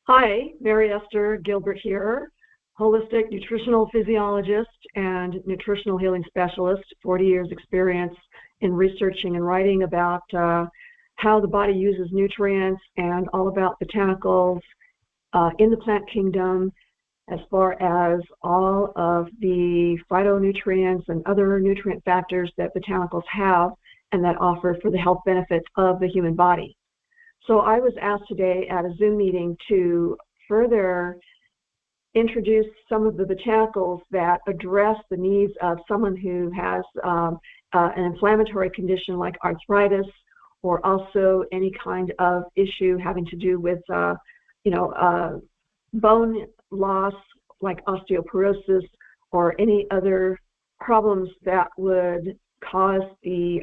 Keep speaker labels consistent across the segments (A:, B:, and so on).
A: Hi, Mary Esther Gilbert here, holistic nutritional physiologist and nutritional healing specialist, 40 years experience in researching and writing about how the body uses nutrients and all about botanicals in the plant kingdom, as far as all of the phytonutrients and other nutrient factors that botanicals have and that offer for the health benefits of the human body. So I was asked today at a Zoom meeting to further introduce some of the botanicals that address the needs of someone who has an inflammatory condition like arthritis, or also any kind of issue having to do with, bone loss like osteoporosis, or any other problems that would cause the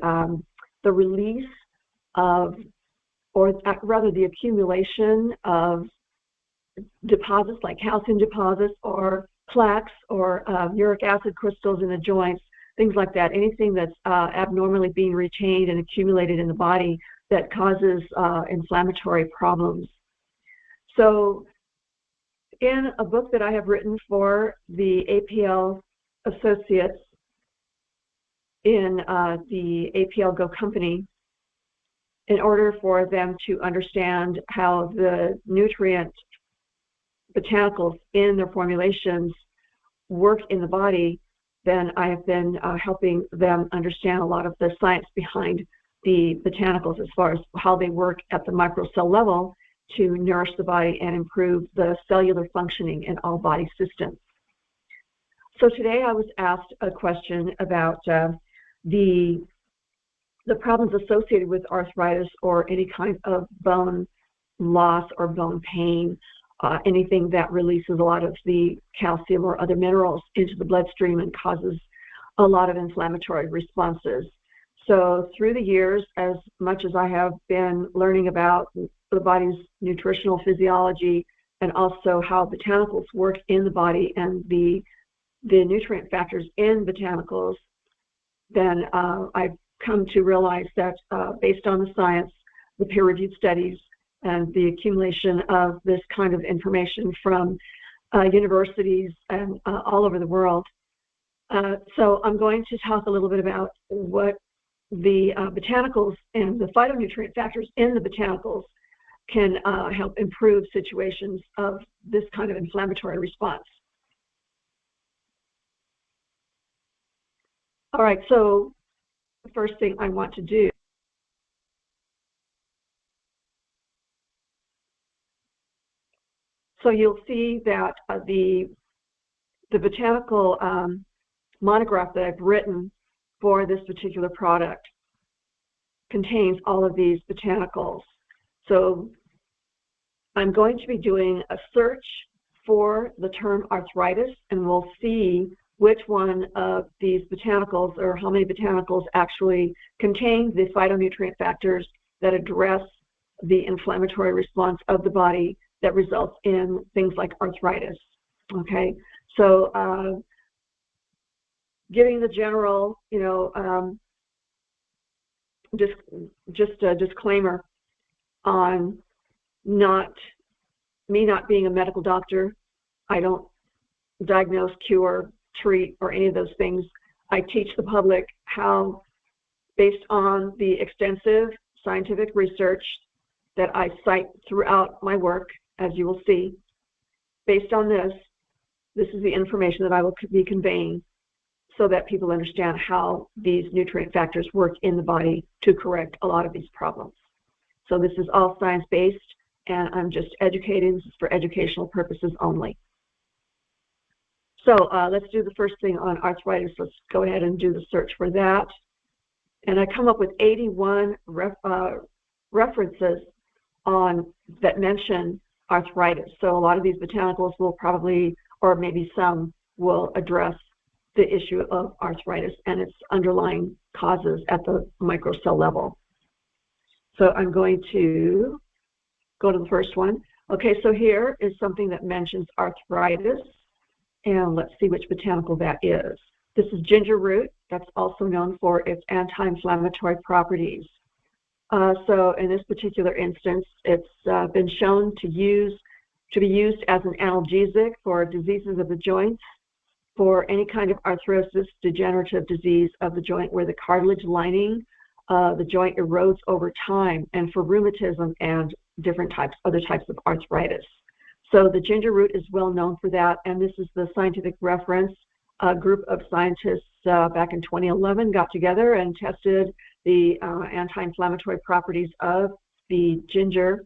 A: release of, or rather the accumulation of deposits like calcium deposits or plaques or uric acid crystals in the joints, things like that, anything that's abnormally being retained and accumulated in the body that causes inflammatory problems. So in a book that I have written for the APL associates in the APL Go company, in order for them to understand how the nutrient botanicals in their formulations work in the body, then I have been helping them understand a lot of the science behind the botanicals as far as how they work at the microcell level to nourish the body and improve the cellular functioning in all body systems. So today I was asked a question about the problems associated with arthritis or any kind of bone loss or bone pain, anything that releases a lot of the calcium or other minerals into the bloodstream and causes a lot of inflammatory responses. So through the years, as much as I have been learning about the body's nutritional physiology and also how botanicals work in the body and the nutrient factors in botanicals, then I've come to realize that based on the science, the peer-reviewed studies, and the accumulation of this kind of information from universities and all over the world. So I'm going to talk a little bit about what the botanicals and the phytonutrient factors in the botanicals can help improve situations of this kind of inflammatory response. All right, so the first thing I want to do so you'll see that the botanical monograph that I've written for this particular product contains all of these botanicals. So I'm going to be doing a search for the term arthritis, and we'll see which one of these botanicals, or how many botanicals actually contain the phytonutrient factors that address the inflammatory response of the body that results in things like arthritis. Okay, so giving the general, just a disclaimer on me not being a medical doctor. I don't diagnose, cure, treat, or any of those things. I teach the public how, based on the extensive scientific research that I cite throughout my work, as you will see, based on this is the information that I will be conveying so that people understand how these nutrient factors work in the body to correct a lot of these problems. So this is all science-based, and I'm just educating. This is for educational purposes only. So let's do the first thing on arthritis. Let's go ahead and do the search for that. And I come up with 81 references that mention arthritis. So a lot of these botanicals will probably, or maybe some, will address the issue of arthritis and its underlying causes at the microcell level. So I'm going to go to the first one. Okay, so here is something that mentions arthritis, and let's see which botanical that is. This is ginger root. That's also known for its anti-inflammatory properties. So in this particular instance, it's been shown to use to be used as an analgesic for diseases of the joints, for any kind of arthrosis, degenerative disease of the joint where the cartilage lining, the joint erodes over time, and for rheumatism and other types of arthritis. So the ginger root is well known for that, and this is the scientific reference. A group of scientists back in 2011 got together and tested the anti-inflammatory properties of the ginger.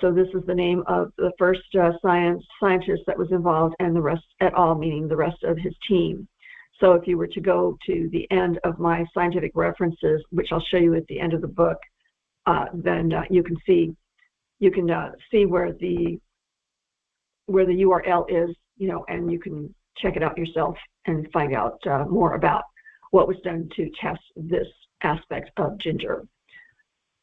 A: So this is the name of the first scientist that was involved, and the rest et al., meaning the rest of his team. So if you were to go to the end of my scientific references, which I'll show you at the end of the book, then you can see where the URL is, and you can check it out yourself and find out more about what was done to test this aspect of ginger.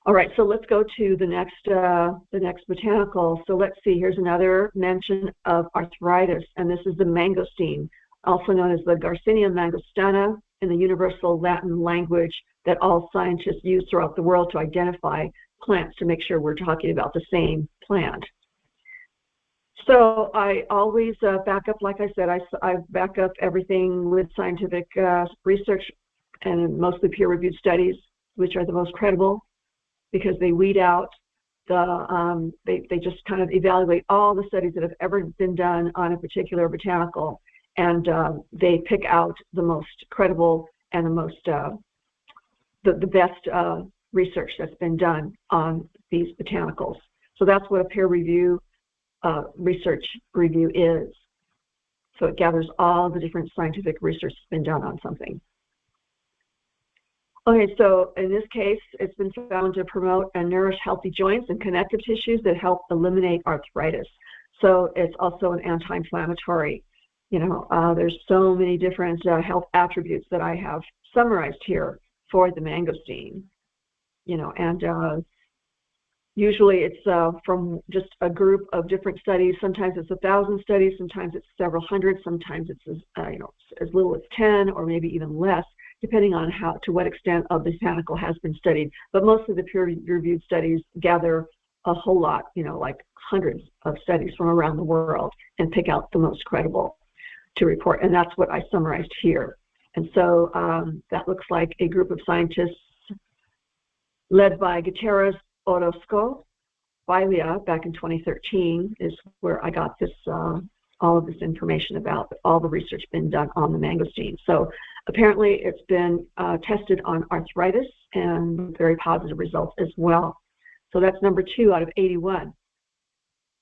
A: All right, so let's go to the next botanical. So let's see, here's another mention of arthritis, and this is the mangosteen, also known as the Garcinia mangostana in the universal Latin language that all scientists use throughout the world to identify plants to make sure we're talking about the same plant. So I always back up, like I said, I back up everything with scientific research and mostly peer-reviewed studies, which are the most credible, because they weed out they just kind of evaluate all the studies that have ever been done on a particular botanical, and they pick out the most credible and the most the best research that's been done on these botanicals. So that's what a peer review research review is. So it gathers all the different scientific research that's been done on something. Okay, so in this case, it's been found to promote and nourish healthy joints and connective tissues that help eliminate arthritis. So it's also an anti-inflammatory. There's so many different health attributes that I have summarized here for the mangosteen. And usually it's from just a group of different studies. Sometimes it's 1,000 studies, sometimes it's several hundred, sometimes it's as little as 10 or maybe even less, depending on to what extent a botanical has been studied. But most of the peer-reviewed studies gather a whole lot, like hundreds of studies from around the world, and pick out the most credible to report. And that's what I summarized here. And so that looks like a group of scientists led by Gutierrez Orozco, Bailia, back in 2013 is where I got this, all of this information about all the research been done on the mangosteen. So apparently it's been tested on arthritis and very positive results as well. So that's number 2 out of 81.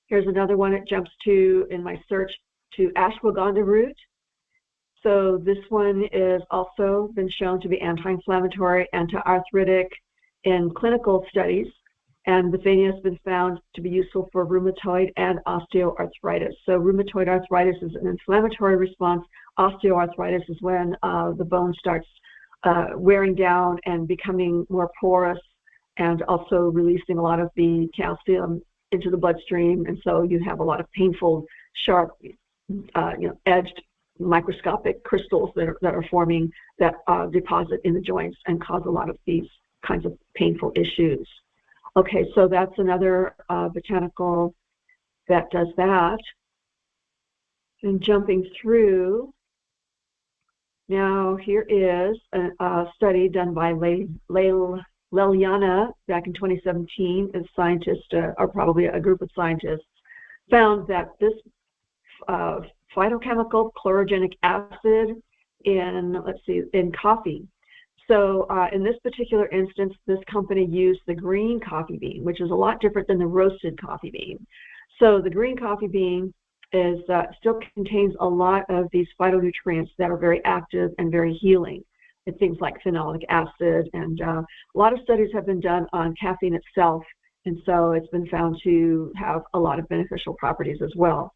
A: Here's another one that jumps to, in my search, to ashwagandha root. So this one is also been shown to be anti-inflammatory, anti-arthritic in clinical studies. And Bethania has been found to be useful for rheumatoid and osteoarthritis. So rheumatoid arthritis is an inflammatory response. Osteoarthritis is when the bone starts wearing down and becoming more porous, and also releasing a lot of the calcium into the bloodstream. And so you have a lot of painful, sharp, edged microscopic crystals that are forming that deposit in the joints and cause a lot of these kinds of painful issues. Okay, so that's another botanical that does that. And jumping through, now here is a study done by Leliana back in 2017. A scientist, or probably a group of scientists, found that this phytochemical chlorogenic acid in coffee. So in this particular instance, this company used the green coffee bean, which is a lot different than the roasted coffee bean. So the green coffee bean still contains a lot of these phytonutrients that are very active and very healing. And things like phenolic acid, and a lot of studies have been done on caffeine itself, and so it's been found to have a lot of beneficial properties as well.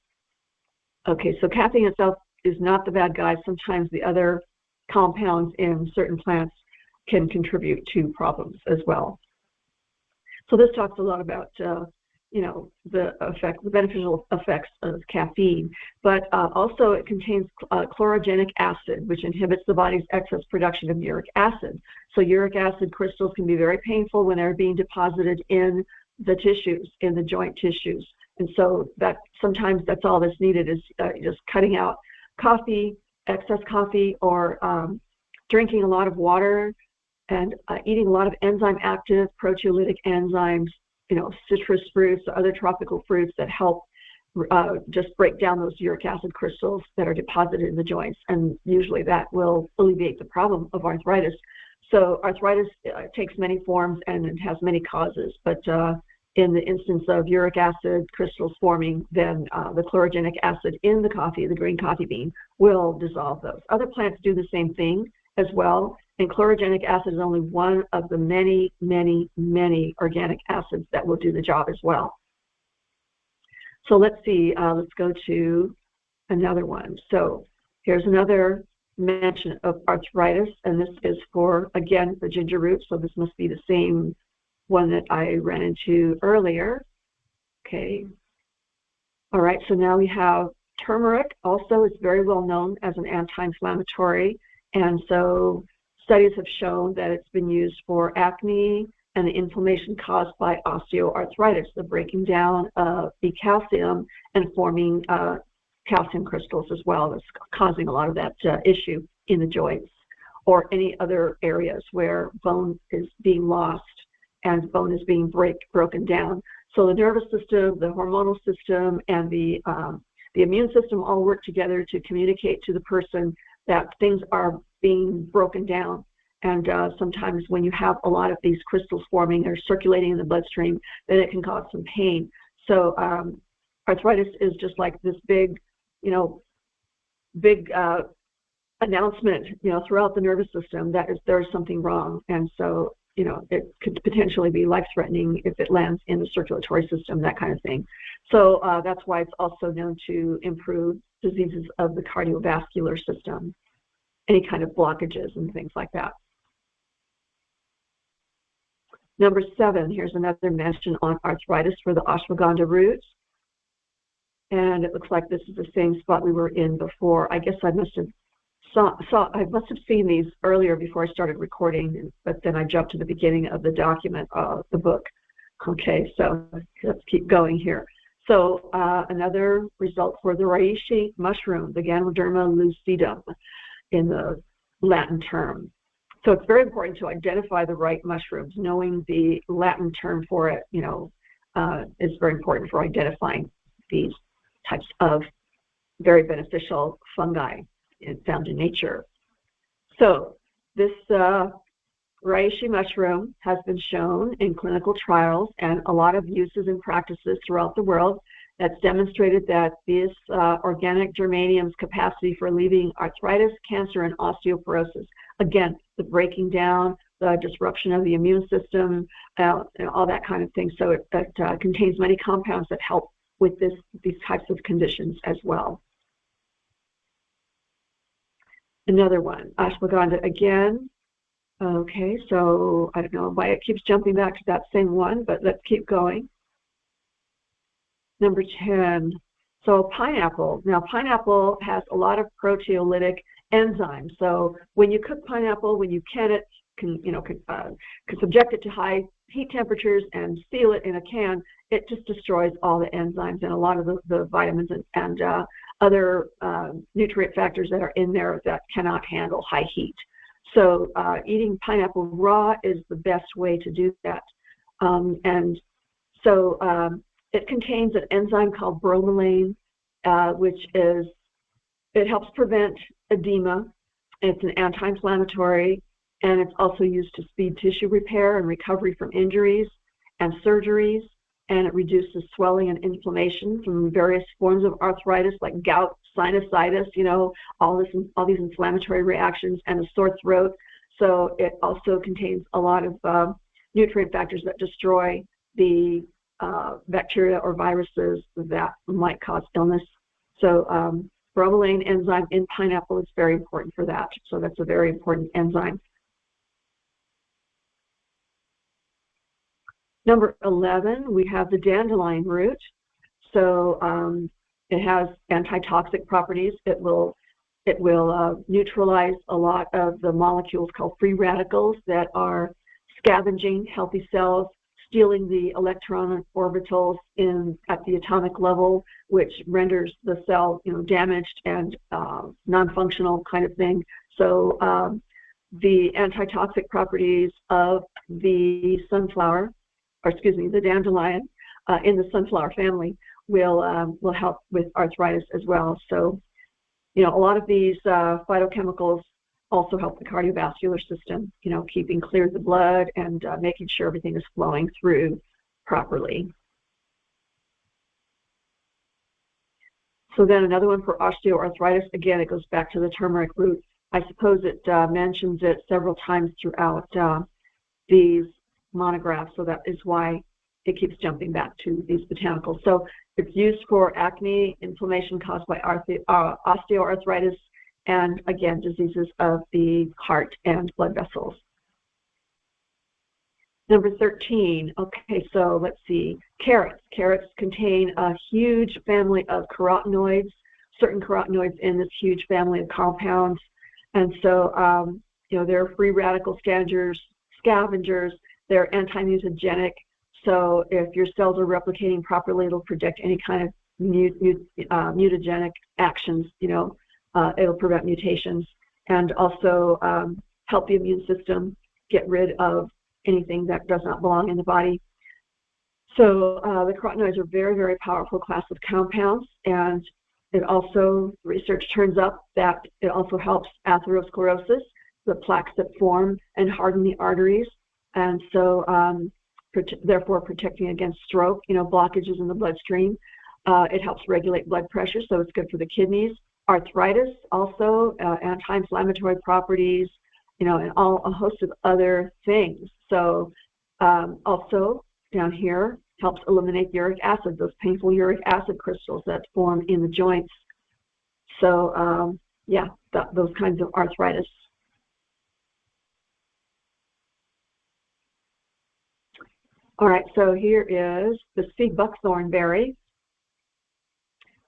A: Okay, so caffeine itself is not the bad guy. Sometimes the other compounds in certain plants can contribute to problems as well. So this talks a lot about the beneficial effects of caffeine, but also it contains chlorogenic acid, which inhibits the body's excess production of uric acid. So uric acid crystals can be very painful when they're being deposited in the tissues, in the joint tissues, And so that sometimes that's all that's needed is just cutting out coffee, excess coffee, or drinking a lot of water and eating a lot of enzyme active proteolytic enzymes, citrus fruits, other tropical fruits that help just break down those uric acid crystals that are deposited in the joints. And usually that will alleviate the problem of arthritis. So arthritis takes many forms and it has many causes, but in the instance of uric acid crystals forming, then the chlorogenic acid in the coffee, the green coffee bean, will dissolve those. Other plants do the same thing as well, and chlorogenic acid is only one of the many, many, many organic acids that will do the job as well. So let's see, let's go to another one. So here's another mention of arthritis, and this is for, again, the ginger root, so this must be the same one that I ran into earlier. Okay. All right, so now we have turmeric. Also, it's very well known as an anti-inflammatory, and so studies have shown that it's been used for acne and the inflammation caused by osteoarthritis, the breaking down of the calcium and forming calcium crystals as well. That's causing a lot of that issue in the joints or any other areas where bone is being lost and bone is being broken down. So the nervous system, the hormonal system, and the immune system all work together to communicate to the person that things are being broken down. And sometimes when you have a lot of these crystals forming or circulating in the bloodstream, then it can cause some pain. So arthritis is just like this big, announcement, throughout the nervous system that there's something wrong. And so, it could potentially be life-threatening if it lands in the circulatory system, that kind of thing. So that's why it's also known to improve diseases of the cardiovascular system, any kind of blockages and things like that. Number 7, here's another mention on arthritis for the ashwagandha root. And it looks like this is the same spot we were in before. I guess I must have seen these earlier before I started recording, but then I jumped to the beginning of the document, the book. Okay, so let's keep going here. So another result for the reishi mushroom, the Ganoderma lucidum in the Latin term. So it's very important to identify the right mushrooms. Knowing the Latin term for it, is very important for identifying these types of very beneficial fungi found in nature. So this reishi mushroom has been shown in clinical trials and a lot of uses and practices throughout the world that's demonstrated that this organic germanium's capacity for alleviating arthritis, cancer, and osteoporosis. Again, the breaking down, the disruption of the immune system, and all that kind of thing. So it contains many compounds that help with these types of conditions as well. Another one, ashwagandha again. Okay, so I don't know why it keeps jumping back to that same one, but let's keep going. Number 10, so pineapple. Now, pineapple has a lot of proteolytic enzymes. So when you cook pineapple, when you can it, can subject it to high heat temperatures and seal it in a can, it just destroys all the enzymes and a lot of the vitamins and other nutrient factors that are in there that cannot handle high heat. So eating pineapple raw is the best way to do that. And so it contains an enzyme called bromelain, it helps prevent edema. It's an anti-inflammatory, and it's also used to speed tissue repair and recovery from injuries and surgeries, and it reduces swelling and inflammation from various forms of arthritis like gout, sinusitis, all these inflammatory reactions, and a sore throat. So it also contains a lot of nutrient factors that destroy the bacteria or viruses that might cause illness. So bromelain enzyme in pineapple is very important for that. So that's a very important enzyme. Number 11, we have the dandelion root. So it has antitoxic properties. It will neutralize a lot of the molecules called free radicals that are scavenging healthy cells, stealing the electron orbitals at the atomic level, which renders the cell, damaged and non-functional kind of thing. So the antitoxic properties of the the dandelion in the sunflower family will help with arthritis as well. So, a lot of these phytochemicals also help the cardiovascular system, keeping clear the blood and making sure everything is flowing through properly. So then another one for osteoarthritis, again, it goes back to the turmeric root. I suppose it mentions it several times throughout these monographs, so that is why it keeps jumping back to these botanicals. So it's used for acne, inflammation caused by osteoarthritis, and again, diseases of the heart and blood vessels. Number 13, okay, so let's see, carrots. Carrots contain a huge family of carotenoids, certain carotenoids in this huge family of compounds. And so, they're free radical scavengers, they're anti-mutagenic. So if your cells are replicating properly, it'll predict any kind of mutagenic actions, it'll prevent mutations, and also help the immune system get rid of anything that does not belong in the body. So the carotenoids are a very, very powerful class of compounds, and it also, research turns up that it also helps atherosclerosis, the plaques that form and harden the arteries, and so therefore protecting against stroke, blockages in the bloodstream. It helps regulate blood pressure, so it's good for the kidneys. Arthritis also, anti-inflammatory properties, and a host of other things. So also down here helps eliminate uric acid, those painful uric acid crystals that form in the joints. So those kinds of arthritis. All right, so here is the sea buckthorn berry.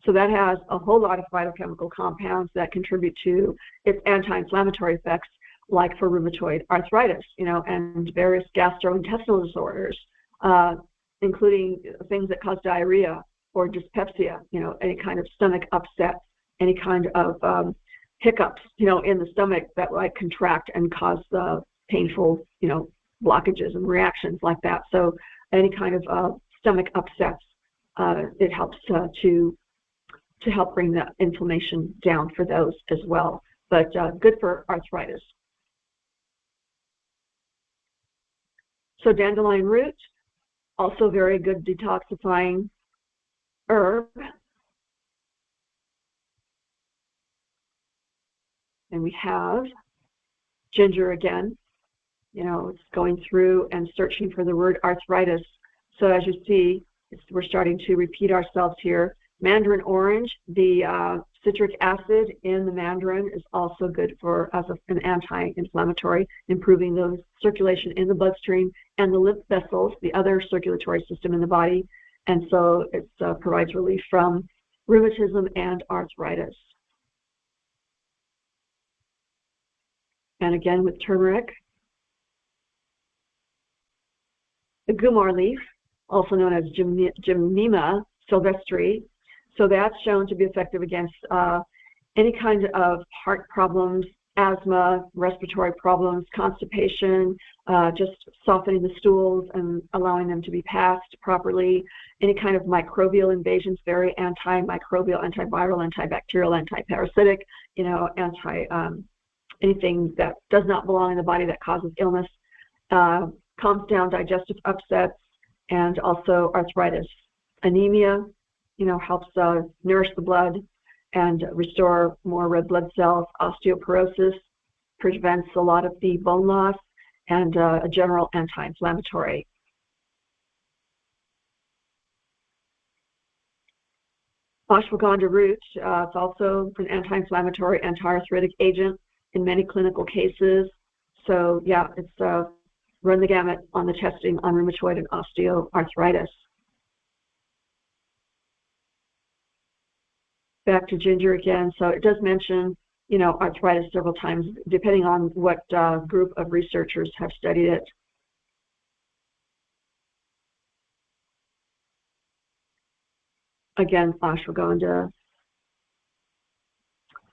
A: So that has a whole lot of phytochemical compounds that contribute to its anti-inflammatory effects, like for rheumatoid arthritis, and various gastrointestinal disorders, including things that cause diarrhea or dyspepsia, any kind of stomach upset, any kind of hiccups, in the stomach that like contract and cause painful, blockages and reactions like that. So any kind of stomach upsets, it helps to help bring the inflammation down for those as well, but good for arthritis. So dandelion root, also very good detoxifying herb. And we have ginger again. It's going through and searching for the word arthritis. So as you see, we're starting to repeat ourselves here. Mandarin orange, the citric acid in the mandarin is also good as an anti-inflammatory, improving the circulation in the bloodstream and the lymph vessels, the other circulatory system in the body. And so it provides relief from rheumatism and arthritis. And again with turmeric, the gumar leaf, also known as Gymnema sylvestri. So that's shown to be effective against any kind of heart problems, asthma, respiratory problems, constipation, just softening the stools and allowing them to be passed properly. Any kind of microbial invasions, very antimicrobial, antiviral, antibacterial, antiparasitic, anything that does not belong in the body that causes illness, calms down digestive upsets, and also arthritis. Anemia, helps nourish the blood and restore more red blood cells. Osteoporosis prevents a lot of the bone loss, and a general anti-inflammatory. Ashwagandha root, it's also an anti-inflammatory, anti-arthritic agent in many clinical cases. So yeah, it's run the gamut on the testing on rheumatoid and osteoarthritis. Back to ginger again. So it does mention, arthritis several times, depending on what group of researchers have studied it. again, ashwagandha.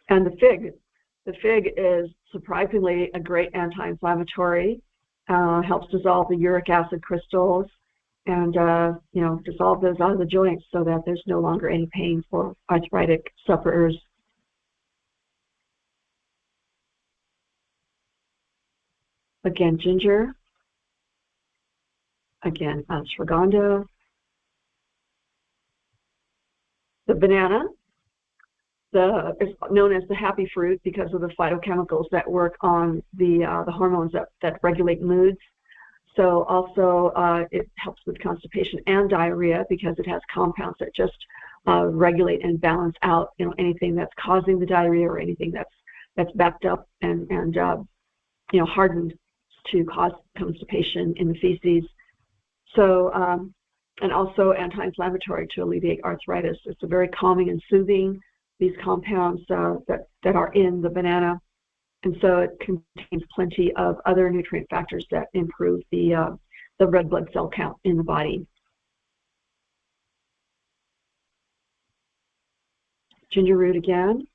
A: And the fig. The fig is surprisingly a great anti-inflammatory, helps dissolve the uric acid crystals and, dissolve those out of the joints so that there's no longer any pain for arthritic sufferers. Again, ginger. Again, ashwagandha. The banana. It's known as the happy fruit because of the phytochemicals that work on the hormones that regulate moods. So also it helps with constipation and diarrhea because it has compounds that just regulate and balance out anything that's causing the diarrhea or anything that's backed up and hardened to cause constipation in the feces. So and also anti-inflammatory to alleviate arthritis. It's a very calming and soothing. These compounds that are in the banana, and so it contains plenty of other nutrient factors that improve the red blood cell count in the body. Ginger root again,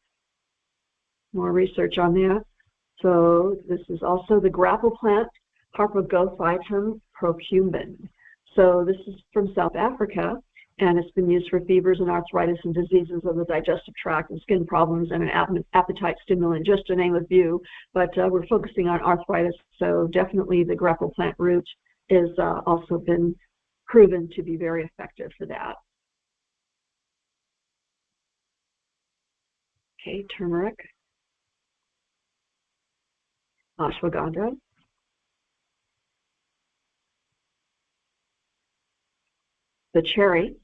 A: more research on that. So this is also the grapple plant, Harpagophytum procumbens. So this is from South Africa, and it's been used for fevers and arthritis and diseases of the digestive tract and skin problems and an appetite stimulant, just to name a few. But we're focusing on arthritis, so definitely the grapple plant root is also been proven to be very effective for that. Okay, turmeric, ashwagandha, the cherry.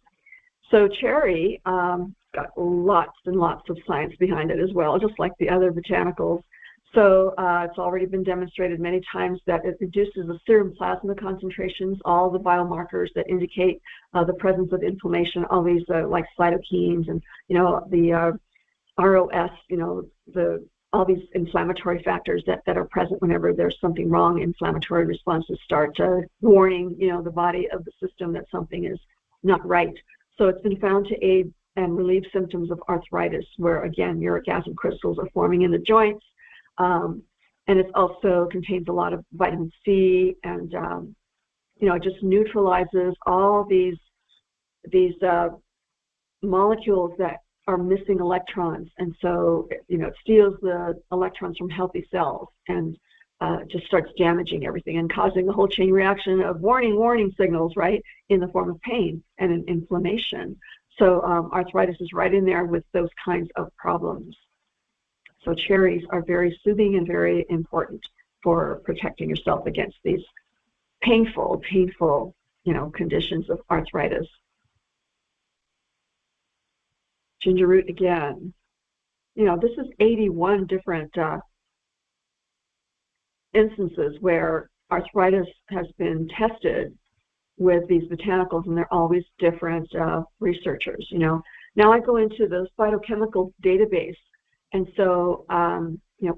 A: So cherry got lots and lots of science behind it as well, just like the other botanicals. So it's already been demonstrated many times that it reduces the serum plasma concentrations, all the biomarkers that indicate the presence of inflammation, all these like cytokines and the ROS, all these inflammatory factors that are present whenever there's something wrong. Inflammatory responses start warning the body of the system that something is not right. So it's been found to aid and relieve symptoms of arthritis, where again uric acid crystals are forming in the joints, and it also contains a lot of vitamin C, and it just neutralizes all these molecules that are missing electrons, and so it steals the electrons from healthy cells and just starts damaging everything and causing a whole chain reaction of warning signals, right, in the form of pain and inflammation. So arthritis is right in there with those kinds of problems. So cherries are very soothing and very important for protecting yourself against these painful, conditions of arthritis. Ginger root again. This is 81 different instances where arthritis has been tested with these botanicals, and they're always different researchers. Now I go into the phytochemical database, and so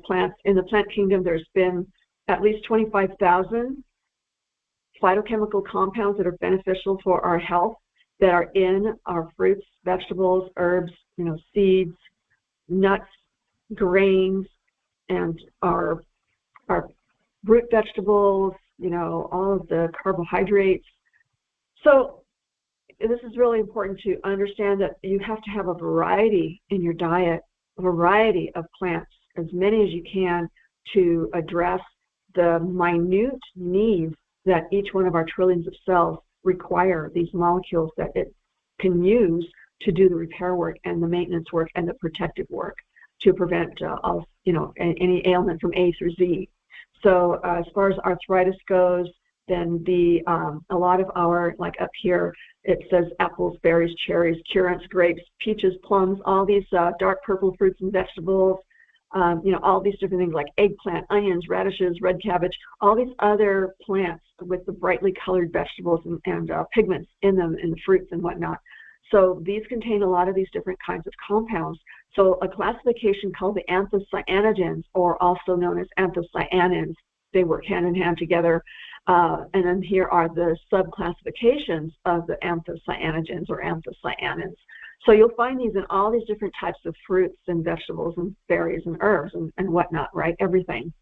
A: plants in the plant kingdom, there's been at least 25,000 phytochemical compounds that are beneficial for our health that are in our fruits, vegetables, herbs, seeds, nuts, grains, and our root vegetables, all of the carbohydrates. So this is really important to understand that you have to have a variety in your diet, a variety of plants, as many as you can, to address the minute needs that each one of our trillions of cells require, these molecules that it can use to do the repair work and the maintenance work and the protective work to prevent any ailment from A through Z. So as far as arthritis goes, then a lot of our, like up here, it says apples, berries, cherries, currants, grapes, peaches, plums, all these dark purple fruits and vegetables, all these different things like eggplant, onions, radishes, red cabbage, all these other plants with the brightly colored vegetables and pigments in them, in the fruits and whatnot. So these contain a lot of these different kinds of compounds. So a classification called the anthocyanidins, or also known as anthocyanins, they work hand in hand together. And then here are the subclassifications of the anthocyanidins or anthocyanins. So you'll find these in all these different types of fruits and vegetables and berries and herbs and whatnot, right? Everything.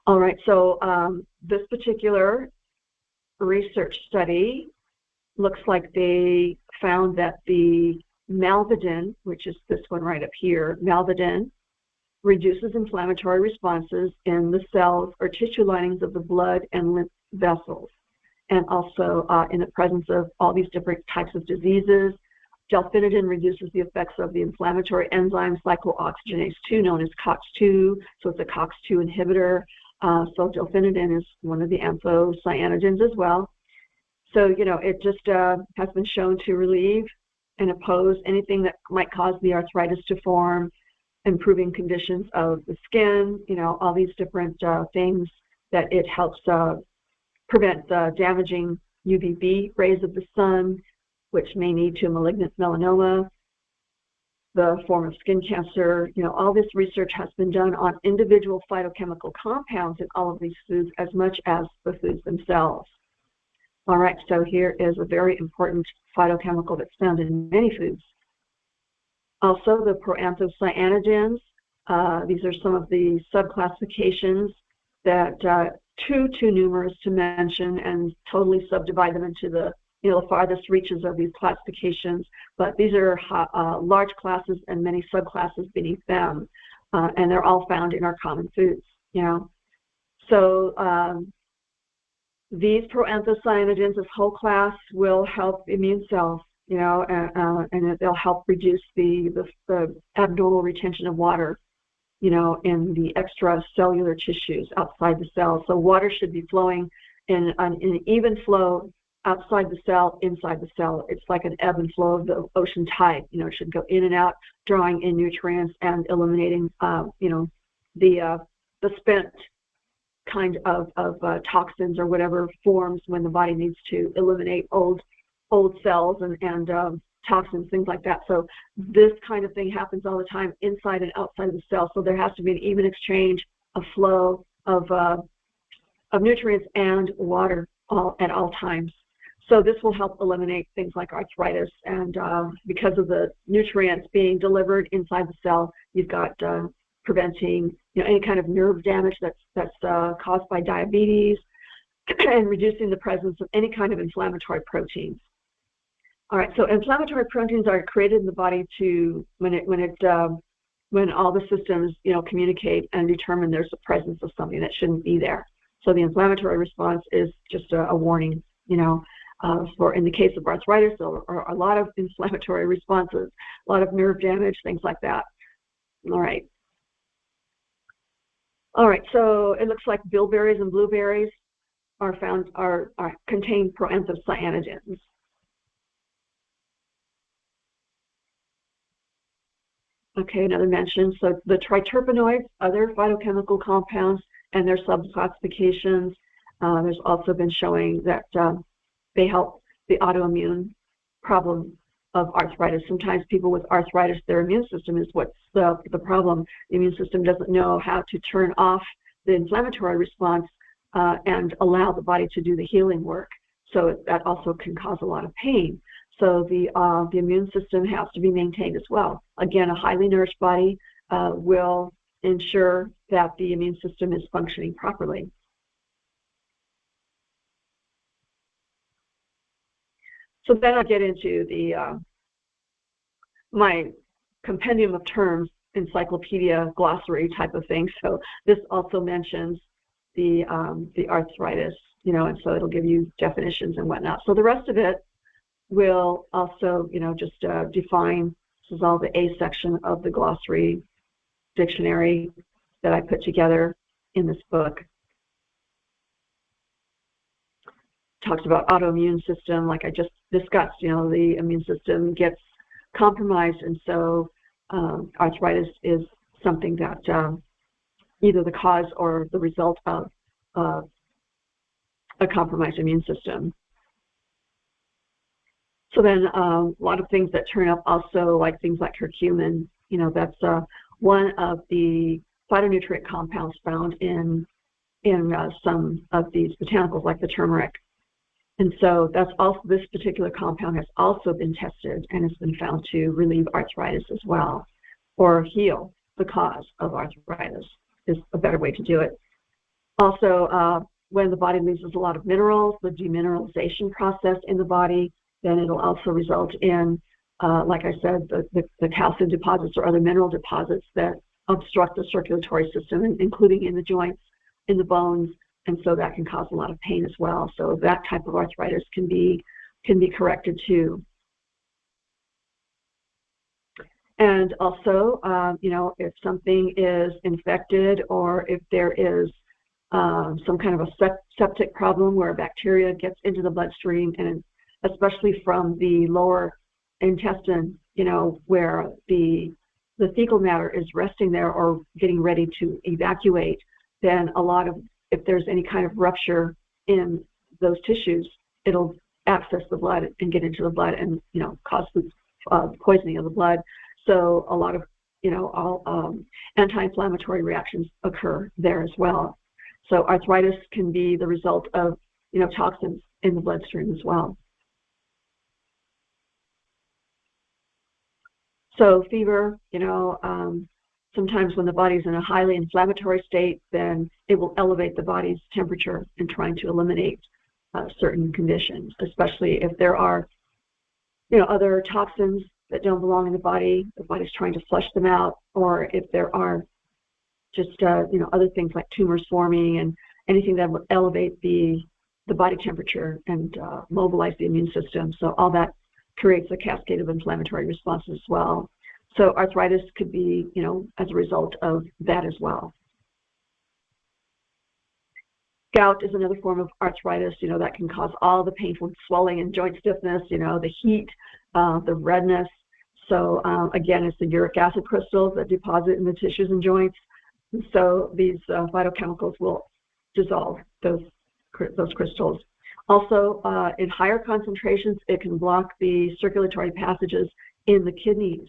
A: All right, so this particular research study looks like they found that the malvidin, which is this one right up here, malvidin, reduces inflammatory responses in the cells or tissue linings of the blood and lymph vessels, and also in the presence of all these different types of diseases. Delphinidin reduces the effects of the inflammatory enzyme cyclooxygenase 2, known as COX-2, so it's a COX-2 inhibitor. So delphinidin is one of the anthocyanidins as well. So, you know, it just has been shown to relieve and oppose anything that might cause the arthritis to form, improving conditions of the skin, you know, all these different things that it helps prevent the damaging UVB rays of the sun, which may lead to malignant melanoma, the form of skin cancer. You know, all this research has been done on individual phytochemical compounds in all of these foods as much as the foods themselves. All right, so here is a very important phytochemical that's found in many foods. Also, the proanthocyanidins. These are some of the subclassifications that too numerous to mention and totally subdivide them into the the farthest reaches of these classifications. But these are large classes and many subclasses beneath them, and they're all found in our common foods. So these proanthocyanidins, this whole class, will help immune cells, and they'll help reduce the abnormal retention of water, in the extracellular tissues outside the cell. So water should be flowing in an even flow outside the cell, inside the cell. It's like an ebb and flow of the ocean tide. It should go in and out, drawing in nutrients and eliminating, the spent kind of toxins or whatever forms when the body needs to eliminate old cells and toxins, things like that. So this kind of thing happens all the time inside and outside of the cell. So there has to be an even exchange of flow of nutrients and water at all times. So this will help eliminate things like arthritis, and because of the nutrients being delivered inside the cell, you've got preventing any kind of nerve damage that's caused by diabetes, and reducing the presence of any kind of inflammatory proteins. All right, so inflammatory proteins are created in the body when all the systems communicate and determine there's the presence of something that shouldn't be there. So the inflammatory response is just a warning, for in the case of arthritis, there are a lot of inflammatory responses, a lot of nerve damage, things like that. All right, so it looks like bilberries and blueberries contain proanthocyanidins. Okay, another mention. So the triterpenoids, other phytochemical compounds, and their subclassifications. There's also been showing that they help the autoimmune problem of arthritis. Sometimes people with arthritis, their immune system is what's the problem. The immune system doesn't know how to turn off the inflammatory response and allow the body to do the healing work. So that also can cause a lot of pain. So the immune system has to be maintained as well. Again, a highly nourished body will ensure that the immune system is functioning properly. So then I'll get into my compendium of terms, encyclopedia, glossary type of thing. So this also mentions the arthritis, and so it'll give you definitions and whatnot. So the rest of it will also, just define. This is all the A section of the glossary dictionary that I put together in this book. Talks about autoimmune system, like I just discussed. The immune system gets compromised, and so arthritis is something that either the cause or the result of a compromised immune system. So then a lot of things that turn up also, like things like curcumin, that's one of the phytonutrient compounds found in some of these botanicals, like the turmeric. And so that's also, this particular compound has also been tested and has been found to relieve arthritis as well, or heal the cause of arthritis is a better way to do it. Also, when the body loses a lot of minerals, the demineralization process in the body, then it'll also result in, like I said, the calcium deposits or other mineral deposits that obstruct the circulatory system, including in the joints, in the bones, and so that can cause a lot of pain as well. So that type of arthritis can be corrected too. And also, if something is infected or if there is some kind of a septic problem where bacteria gets into the bloodstream, and especially from the lower intestine, where the fecal matter is resting there or getting ready to evacuate, then if there's any kind of rupture in those tissues, it'll access the blood and get into the blood and, cause poisoning of the blood. So a lot of, anti-inflammatory reactions occur there as well. So arthritis can be the result of, toxins in the bloodstream as well. So fever, sometimes when the body's in a highly inflammatory state, then it will elevate the body's temperature in trying to eliminate certain conditions, especially if there are, other toxins that don't belong in the body's trying to flush them out, or if there are just, other things like tumors forming and anything that would elevate the body temperature and mobilize the immune system. So all that creates a cascade of inflammatory responses as well. So arthritis could be, as a result of that as well. Gout is another form of arthritis, that can cause all the painful swelling and joint stiffness, the heat, the redness. So again, it's the uric acid crystals that deposit in the tissues and joints. And so these phytochemicals will dissolve those crystals. Also, in higher concentrations, it can block the circulatory passages in the kidneys.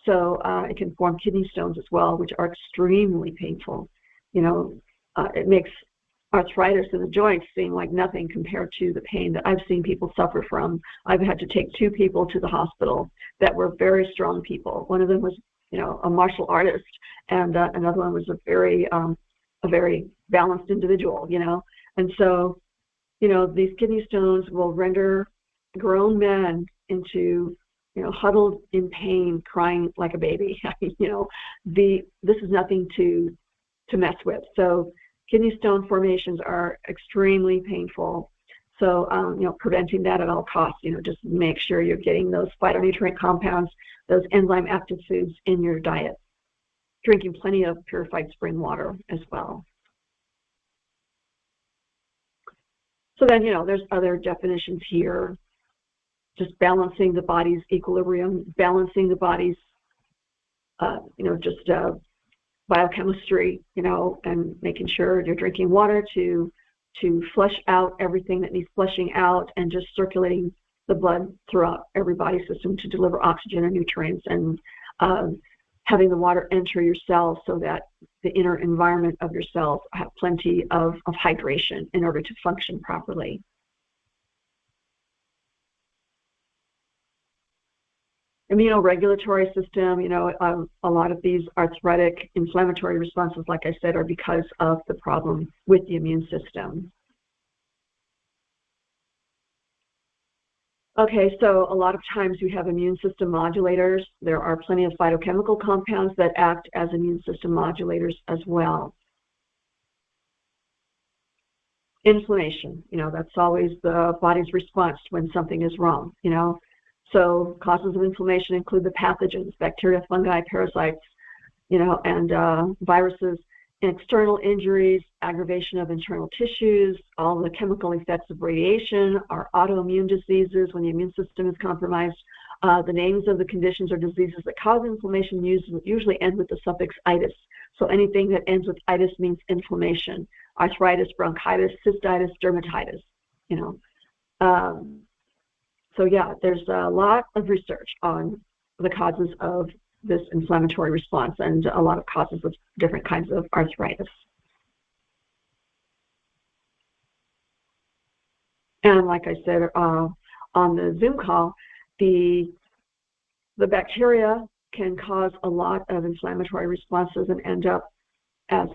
A: So it can form kidney stones as well, which are extremely painful. It makes arthritis in the joints seem like nothing compared to the pain that I've seen people suffer from. I've had to take 2 people to the hospital that were very strong people. One of them was, a martial artist, and another one was a very balanced individual, And so, these kidney stones will render grown men into, huddled in pain, crying like a baby. This is nothing to mess with. So kidney stone formations are extremely painful. So, preventing that at all costs, just make sure you're getting those phytonutrient compounds, those enzyme active foods in your diet. Drinking plenty of purified spring water as well. So then, there's other definitions here. Just balancing the body's equilibrium, balancing the body's, biochemistry, and making sure you're drinking water to flush out everything that needs flushing out, and just circulating the blood throughout every body system to deliver oxygen and nutrients, and having the water enter your cells so that the inner environment of your cells have plenty of hydration in order to function properly. Immunoregulatory system, a lot of these arthritic inflammatory responses, like I said, are because of the problem with the immune system. Okay, so a lot of times you have immune system modulators. There are plenty of phytochemical compounds that act as immune system modulators as well. Inflammation, that's always the body's response when something is wrong, So causes of inflammation include the pathogens, bacteria, fungi, parasites, and viruses, external injuries, aggravation of internal tissues, all the chemical effects of radiation, or autoimmune diseases when the immune system is compromised. The names of the conditions or diseases that cause inflammation usually end with the suffix itis. So anything that ends with itis means inflammation. Arthritis, bronchitis, cystitis, dermatitis, So yeah, there's a lot of research on the causes of this inflammatory response and a lot of causes of different kinds of arthritis. And like I said on the Zoom call, the bacteria can cause a lot of inflammatory responses and end up as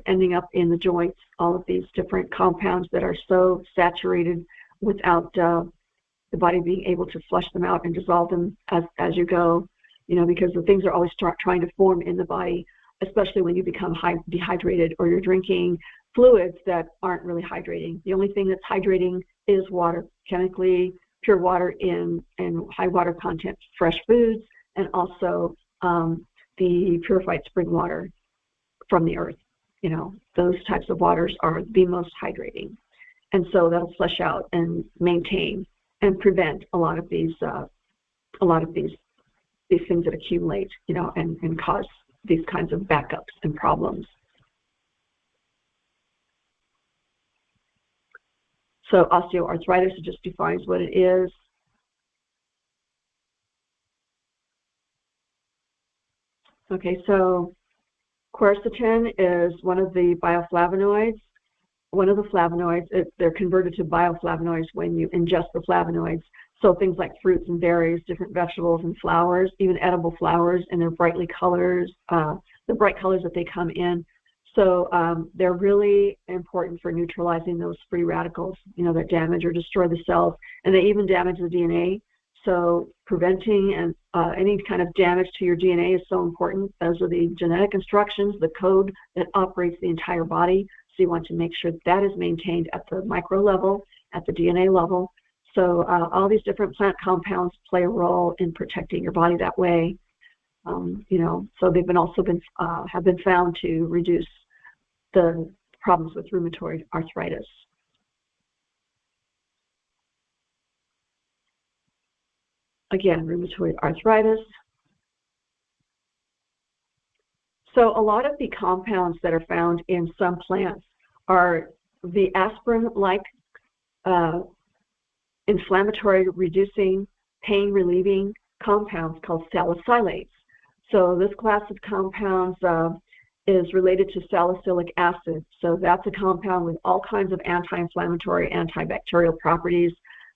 A: ending up in the joints. All of these different compounds that are so saturated without the body being able to flush them out and dissolve them as you go, because the things are always trying to form in the body, especially when you become dehydrated or you're drinking fluids that aren't really hydrating. The only thing that's hydrating is water, chemically pure water in high water content fresh foods, and also the purified spring water from the earth. Those types of waters are the most hydrating. And so that'll flush out and maintain and prevent a lot of these things that accumulate, and cause these kinds of backups and problems. So osteoarthritis, it just defines what it is. Okay, so quercetin is one of the bioflavonoids. One of the flavonoids, they're converted to bioflavonoids when you ingest the flavonoids. So things like fruits and berries, different vegetables and flowers, even edible flowers, and their brightly colors, the bright colors that they come in. So they're really important for neutralizing those free radicals, that damage or destroy the cells, and they even damage the DNA. So preventing and any kind of damage to your DNA is so important. Those are the genetic instructions, the code that operates the entire body. So you want to make sure that is maintained at the micro level, at the DNA level. So all these different plant compounds play a role in protecting your body that way. So they've have been found to reduce the problems with rheumatoid arthritis. Again, rheumatoid arthritis. So a lot of the compounds that are found in some plants are the aspirin-like inflammatory reducing, pain relieving compounds called salicylates. So this class of compounds is related to salicylic acid. So that's a compound with all kinds of anti-inflammatory, antibacterial properties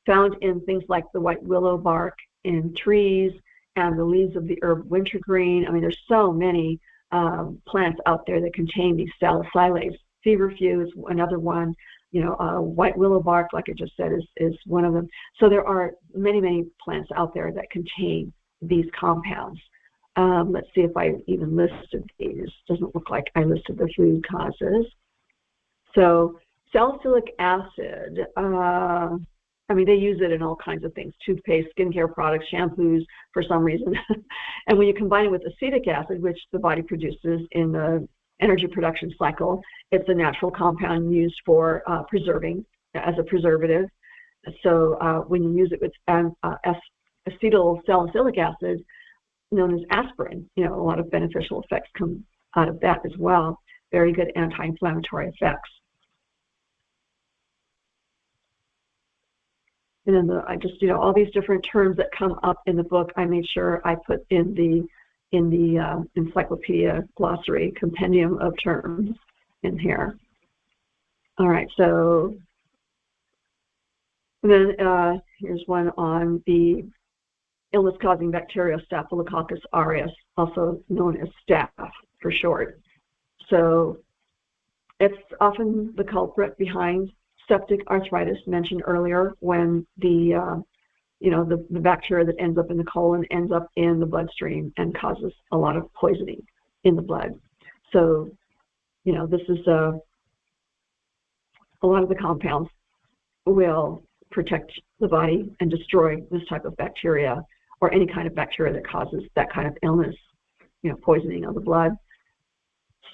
A: found in things like the white willow bark in trees and the leaves of the herb wintergreen. I mean, there's so many plants out there that contain these salicylates. Feverfew is another one. White willow bark, like I just said, is one of them. So there are many, many plants out there that contain these compounds. Let's see if I even listed these. Doesn't look like I listed the food causes. So salicylic acid, they use it in all kinds of things, toothpaste, skincare products, shampoos for some reason. And when you combine it with acetic acid, which the body produces in the energy production cycle, it's a natural compound used for preserving as a preservative. So when you use it with acetyl salicylic acid, known as aspirin, a lot of beneficial effects come out of that as well. Very good anti-inflammatory effects. And then I just, all these different terms that come up in the book, I made sure I put in the encyclopedia glossary compendium of terms in here. All right, so and then here's one on the illness-causing bacteria, Staphylococcus aureus, also known as staph for short. So it's often the culprit behind septic arthritis mentioned earlier, when the bacteria that ends up in the colon ends up in the bloodstream and causes a lot of poisoning in the blood. So, this is a lot of the compounds will protect the body and destroy this type of bacteria or any kind of bacteria that causes that kind of illness, poisoning of the blood.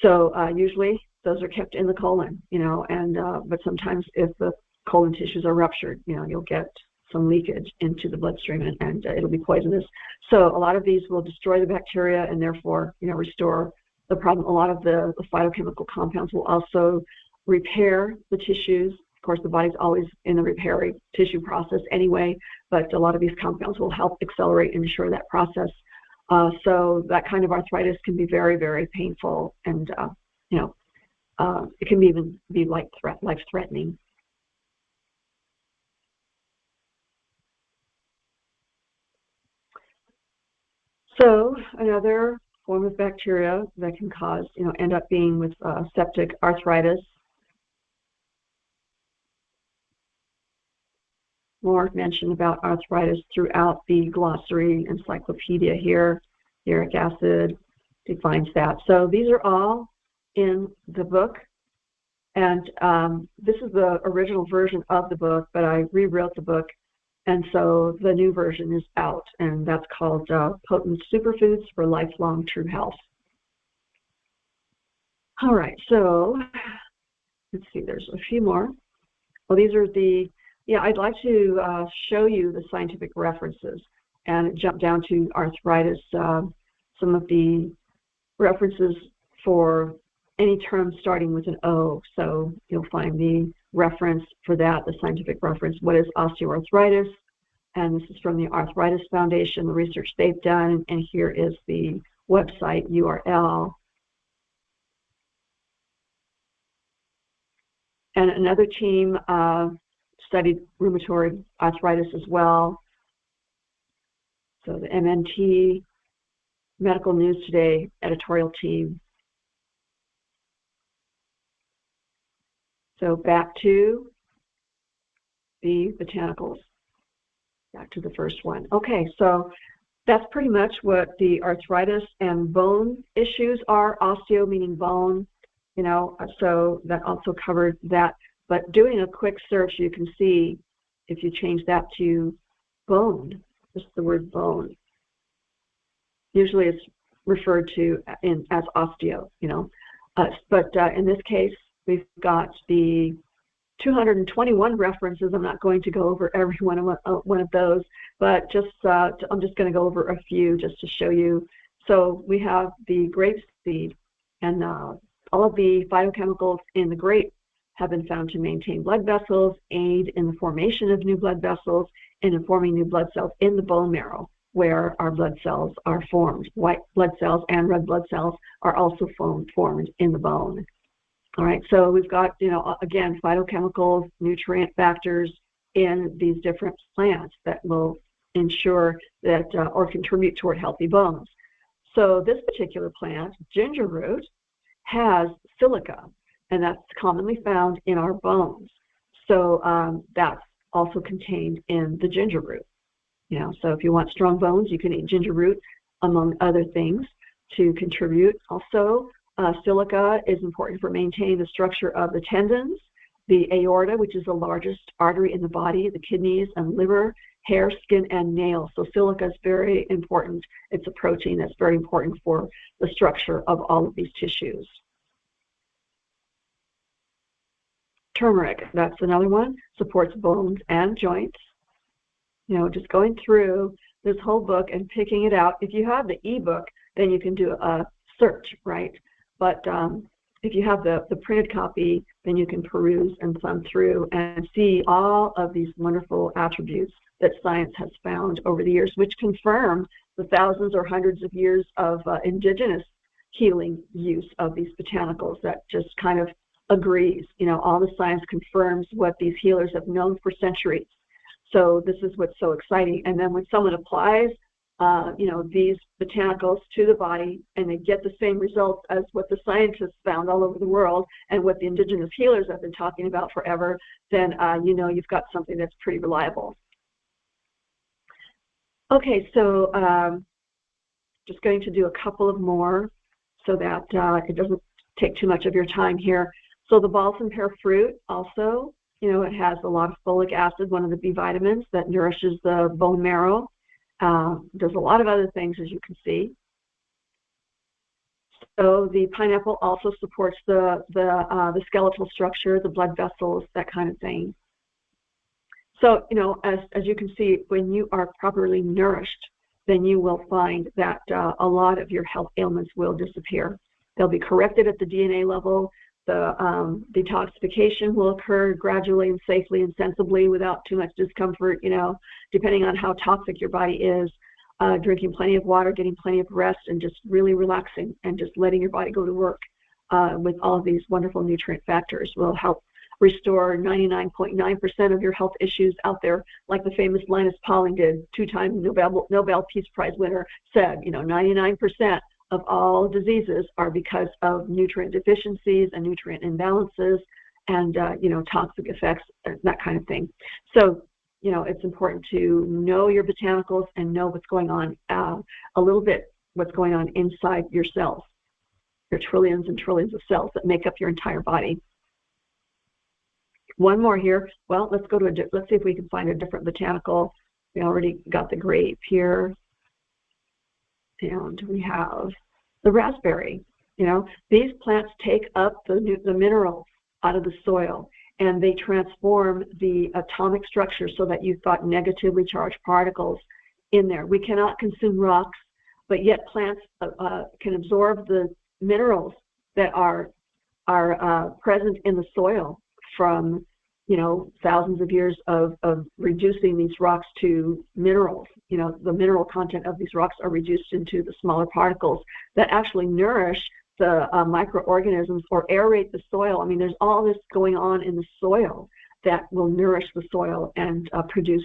A: So usually those are kept in the colon, but sometimes if the colon tissues are ruptured, you'll get some leakage into the bloodstream and it'll be poisonous. So a lot of these will destroy the bacteria and therefore, restore the problem. A lot of the phytochemical compounds will also repair the tissues. Of course, the body's always in the repairing tissue process anyway, but a lot of these compounds will help accelerate and ensure that process. So that kind of arthritis can be very, very painful, and it can even be life-threatening. So another form of bacteria that can cause, end up being with septic arthritis. More mention about arthritis throughout the glossary encyclopedia here. Uric acid defines that. So these are all in the book. And this is the original version of the book, but I rewrote the book. And so the new version is out, and that's called Potent Superfoods for Lifelong True Health. All right, so let's see, there's a few more. Well, these are I'd like to show you the scientific references and jump down to arthritis, some of the references for any term starting with an O. So you'll find the reference for that, the scientific reference. What is osteoarthritis? And this is from the Arthritis Foundation, the research they've done, and here is the website URL. And another team studied rheumatoid arthritis as well. So the MNT, Medical News Today editorial team. So back to the botanicals, back to the first one. Okay, so that's pretty much what the arthritis and bone issues are. Osteo meaning bone, so that also covered that. But doing a quick search, you can see if you change that to bone, just the word bone. Usually it's referred to as osteo, but in this case, we've got the 221 references. I'm not going to go over every one of those, but I'm just going to go over a few just to show you. So we have the grape seed, and all of the phytochemicals in the grape have been found to maintain blood vessels, aid in the formation of new blood vessels, and in forming new blood cells in the bone marrow, where our blood cells are formed. White blood cells and red blood cells are also formed in the bone. All right, so we've got, again, phytochemicals, nutrient factors in these different plants that will ensure that or contribute toward healthy bones. So this particular plant, ginger root, has silica, and that's commonly found in our bones. So that's also contained in the ginger root. So if you want strong bones, you can eat ginger root, among other things, to contribute. Also, silica is important for maintaining the structure of the tendons, the aorta, which is the largest artery in the body, the kidneys and liver, hair, skin, and nails. So silica is very important. It's a protein that's very important for the structure of all of these tissues. Turmeric, that's another one, supports bones and joints. Just going through this whole book and picking it out. If you have the ebook, then you can do a search, right? But if you have the printed copy, then you can peruse and thumb through and see all of these wonderful attributes that science has found over the years, which confirm the thousands or hundreds of years of indigenous healing use of these botanicals. That just kind of agrees. All the science confirms what these healers have known for centuries. So this is what's so exciting. And then when someone applies these botanicals to the body, and they get the same results as what the scientists found all over the world and what the indigenous healers have been talking about forever, then you've got something that's pretty reliable. Okay, so just going to do a couple of more so that it doesn't take too much of your time here. So the balsam pear fruit also, it has a lot of folic acid, one of the B vitamins that nourishes the bone marrow. Does a lot of other things, as you can see. So the pineapple also supports the skeletal structure, the blood vessels, that kind of thing. So, as you can see, when you are properly nourished, then you will find that a lot of your health ailments will disappear. They'll be corrected at the DNA level. The detoxification will occur gradually and safely and sensibly without too much discomfort, depending on how toxic your body is. Drinking plenty of water, getting plenty of rest, and just really relaxing and just letting your body go to work with all of these wonderful nutrient factors will help restore 99.9% of your health issues out there, like the famous Linus Pauling did, two-time Nobel Peace Prize winner, said, 99% of all diseases are because of nutrient deficiencies and nutrient imbalances and, toxic effects, that kind of thing. So, it's important to know your botanicals and know what's going on, a little bit what's going on inside your cells, your trillions and trillions of cells that make up your entire body. One more here. Well, let's see if we can find a different botanical. We already got the grape here. And we have the raspberry. These plants take up the minerals out of the soil, and they transform the atomic structure so that you've got negatively charged particles in there. We cannot consume rocks, but yet plants can absorb the minerals that are present in the soil from thousands of years of reducing these rocks to minerals. The mineral content of these rocks are reduced into the smaller particles that actually nourish the microorganisms or aerate the soil. I mean, there's all this going on in the soil that will nourish the soil and produce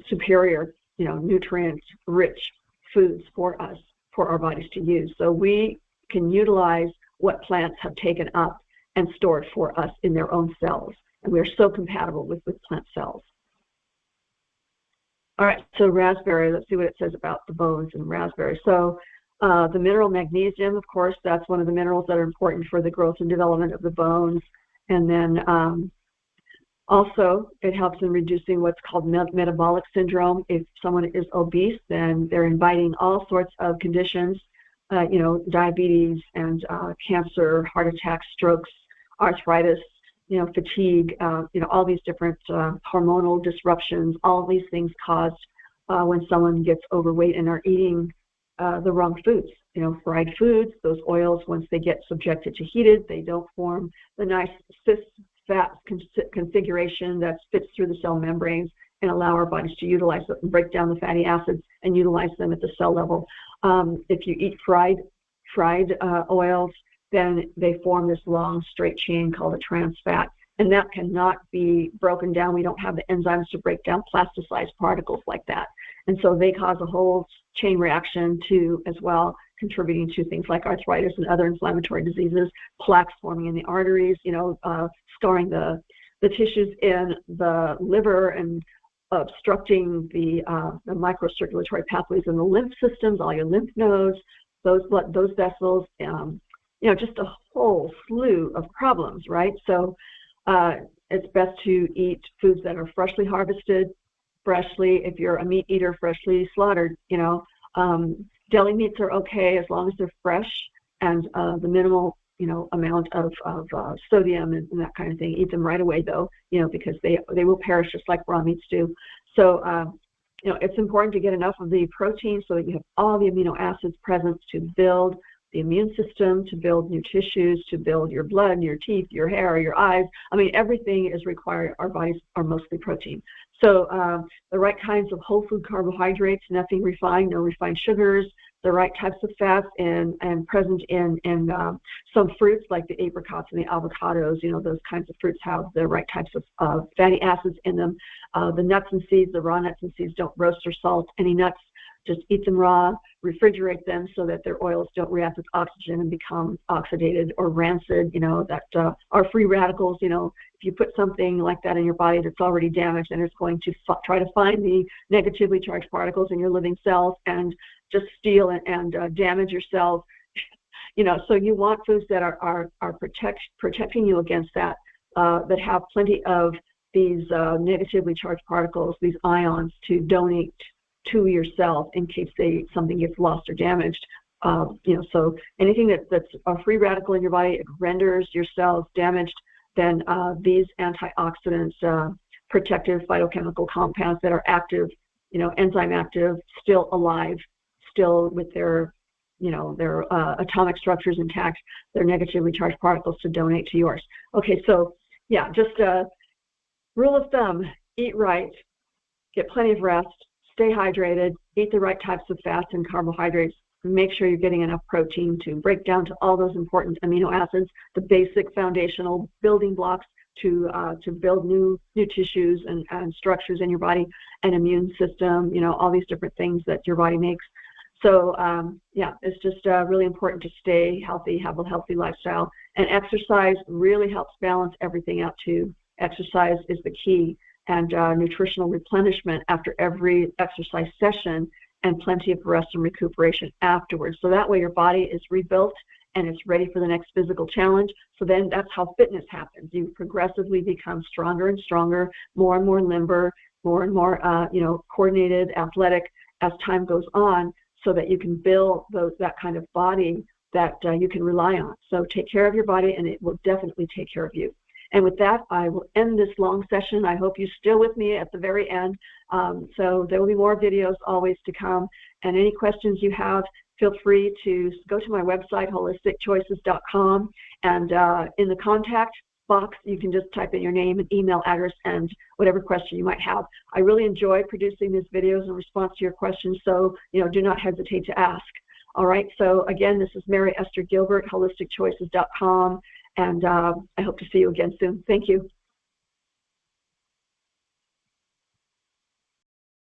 A: superior, nutrient-rich foods for us, for our bodies to use. So we can utilize what plants have taken up and stored for us in their own cells. And we're so compatible with plant cells. All right, so raspberry, let's see what it says about the bones in raspberry. So the mineral magnesium, of course, that's one of the minerals that are important for the growth and development of the bones. And then also, it helps in reducing what's called metabolic syndrome. If someone is obese, then they're inviting all sorts of conditions, diabetes and cancer, heart attacks, strokes, arthritis, fatigue, all these different hormonal disruptions. All of these things caused when someone gets overweight and are eating the wrong foods. Fried foods, those oils, once they get subjected to heated, they don't form the nice cis fat configuration that fits through the cell membranes and allow our bodies to utilize it and break down the fatty acids and utilize them at the cell level. If you eat fried oils, then they form this long straight chain called a trans fat, and that cannot be broken down. We don't have the enzymes to break down plasticized particles like that, and so they cause a whole chain reaction to as well, contributing to things like arthritis and other inflammatory diseases, plaques forming in the arteries, scarring the tissues in the liver and obstructing the microcirculatory pathways in the lymph systems, all your lymph nodes, those vessels, just a whole slew of problems, right? So it's best to eat foods that are freshly harvested, if you're a meat eater, freshly slaughtered. Deli meats are okay as long as they're fresh and the minimal, amount of sodium and that kind of thing. Eat them right away though, because they will perish just like raw meats do. So, it's important to get enough of the protein so that you have all the amino acids present to build the immune system, to build new tissues, to build your blood, your teeth, your hair, your eyes. I mean, everything is required. Our bodies are mostly protein. So the right kinds of whole food carbohydrates, nothing refined, no refined sugars, the right types of fats and present in some fruits like the apricots and the avocados, those kinds of fruits have the right types of fatty acids in them. The nuts and seeds, the raw nuts and seeds, don't roast or salt any nuts. Just eat them raw, refrigerate them so that their oils don't react with oxygen and become oxidated or rancid, that are free radicals. If you put something like that in your body that's already damaged, and it's going to try to find the negatively charged particles in your living cells and just steal and damage your cells. So you want foods that are protecting you against that, that have plenty of these negatively charged particles, these ions, to donate to yourself in case something gets lost or damaged. So anything that's a free radical in your body, it renders your cells damaged, then these antioxidants, protective phytochemical compounds that are active, enzyme active, still alive, still with their atomic structures intact, their negatively charged particles to donate to yours. Okay, so yeah, just rule of thumb, eat right, get plenty of rest, stay hydrated, eat the right types of fats and carbohydrates, make sure you're getting enough protein to break down to all those important amino acids, the basic foundational building blocks to build new tissues and structures in your body, and immune system, you know, all these different things that your body makes. So yeah, it's just really important to stay healthy, have a healthy lifestyle, and exercise really helps balance everything out too. Exercise is the key, and nutritional replenishment after every exercise session, and plenty of rest and recuperation afterwards. So that way your body is rebuilt and it's ready for the next physical challenge. So then that's how fitness happens. You progressively become stronger and stronger, more and more limber, more and more you know, coordinated, athletic as time goes on, so that you can build that kind of body that you can rely on. So take care of your body, and it will definitely take care of you. And with that, I will end this long session. I hope you're still with me at the very end. So there will be more videos always to come. And any questions you have, feel free to go to my website, holisticchoices.com. And in the contact box, you can just type in your name and email address and whatever question you might have. I really enjoy producing these videos in response to your questions, so you know, do not hesitate to ask. All right, so again, this is Mary Esther Gilbert, holisticchoices.com. And I hope to see you again soon. Thank you.